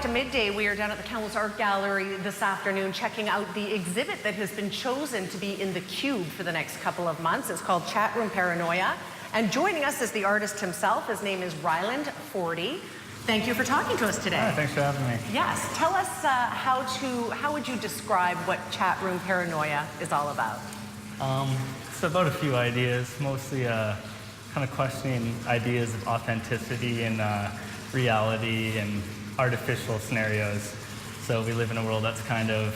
to Midday. We are down at the Kamloops Art Gallery this afternoon checking out the exhibit that has been chosen to be in the Cube for the next couple of months. It's called Chatroom, Paranoia. And joining us is the artist himself. His name is Ryland, Fortie. Thank you for talking to us today. Hi, thanks for having me. Yes. Tell us how would you describe what Chatroom Paranoia is all about? It's about a few ideas, mostly kind of questioning ideas of authenticity and reality and artificial scenarios. So we live in a world that's kind of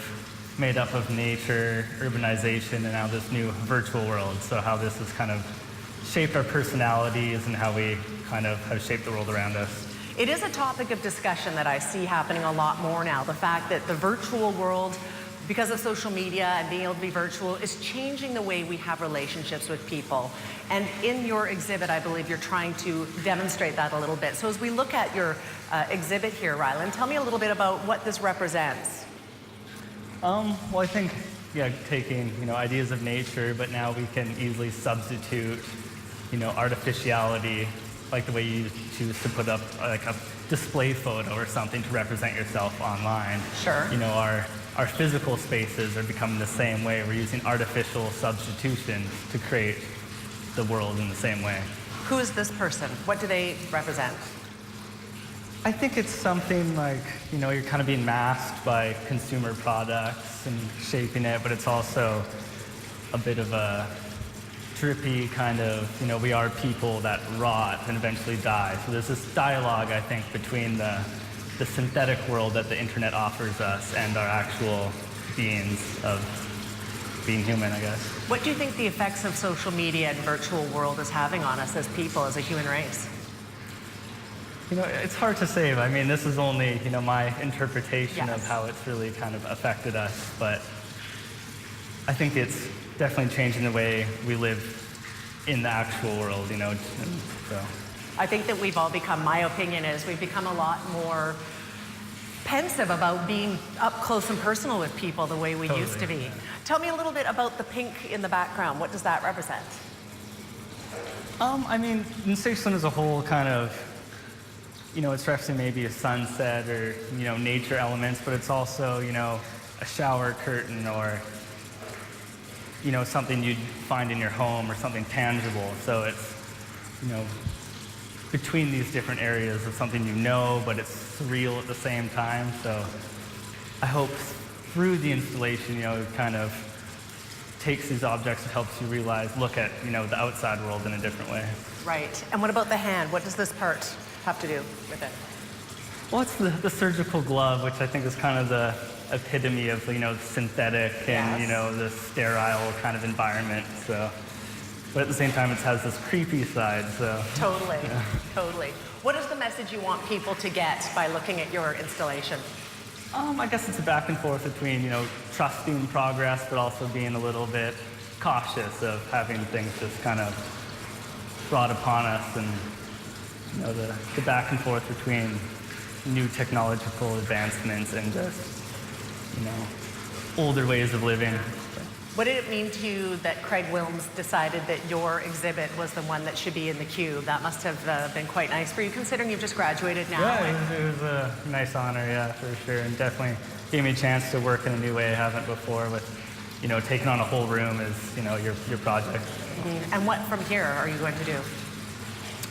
made up of nature, urbanization, and now this new virtual world. So how this has kind of shaped our personalities and how we kind of have shaped the world around us. It is a topic of discussion that I see happening a lot more now. The fact that the virtual world, because of social media and being able to be virtual, is changing the way we have relationships with people. And in your exhibit, I believe you're trying to demonstrate that a little bit. So as we look at your exhibit here, Ryland, tell me a little bit about what this represents. Well, I think, taking, ideas of nature, but now we can easily substitute, artificiality, like the way you choose to put up like a display photo or something to represent yourself online. Sure. Our physical spaces are becoming the same way. We're using artificial substitution to create the world in the same way. Who is this person? What do they represent? I think it's something like, you're kind of being masked by consumer products and shaping it, but it's also a bit of a drippy kind of, we are people that rot and eventually die. So there's this dialogue, I think, between the synthetic world that the internet offers us and our actual beings of being human, I guess. What do you think the effects of social media and virtual world is having on us as people, as a human race? It's hard to say. I mean, this is only, my interpretation Yes. of how it's really kind of affected us, but I think it's definitely changing the way we live in the actual world, so. I think that we've all become, my opinion is, we've become a lot more pensive about being up close and personal with people the way we used to be. Yeah. Tell me a little bit about the pink in the background. What does that represent? I mean, Station as a whole kind of, it's referencing maybe a sunset or, nature elements, but it's also, a shower curtain or, something you'd find in your home or something tangible. So it's, between these different areas of something but it's surreal at the same time. So I hope through the installation, it kind of takes these objects and helps you look at, the outside world in a different way. Right. And what about the hand? What does this part have to do with it? Well, it's the surgical glove, which I think is kind of the epitome of, synthetic and, Yes. the sterile kind of environment. So, but at the same time, it has this creepy side. So Totally. Yeah. Totally. What is the message you want people to get by looking at your installation? I guess it's a back and forth between, trusting progress, but also being a little bit cautious of having things just kind of brought upon us, and the back and forth between new technological advancements and just older ways of living. What did it mean to you that Craig Wilms decided that your exhibit was the one that should be in the Cube? That must have been quite nice for you, considering you've just graduated now. Yeah, it was a nice honor, yeah, for sure, and definitely gave me a chance to work in a new way I haven't before with, taking on a whole room as, your project. Mm-hmm. And what from here are you going to do?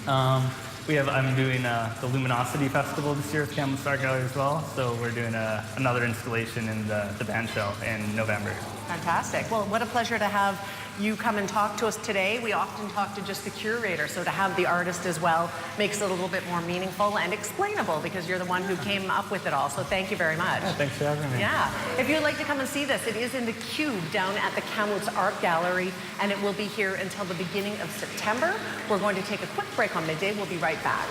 I'm doing the Luminosity Festival this year at the Kamloops Art Gallery as well, so we're doing another installation in the band shell in November. Fantastic. Well, what a pleasure to have you come and talk to us today. We often talk to just the curator, so to have the artist as well makes it a little bit more meaningful and explainable, because you're the one who came up with it all, so thank you very much. Yeah, thanks for having me. Yeah. If you'd like to come and see this, it is in the Cube down at the Kamloops Art Gallery, and it will be here until the beginning of September. We're going to take a quick break on Midday. We'll be right back.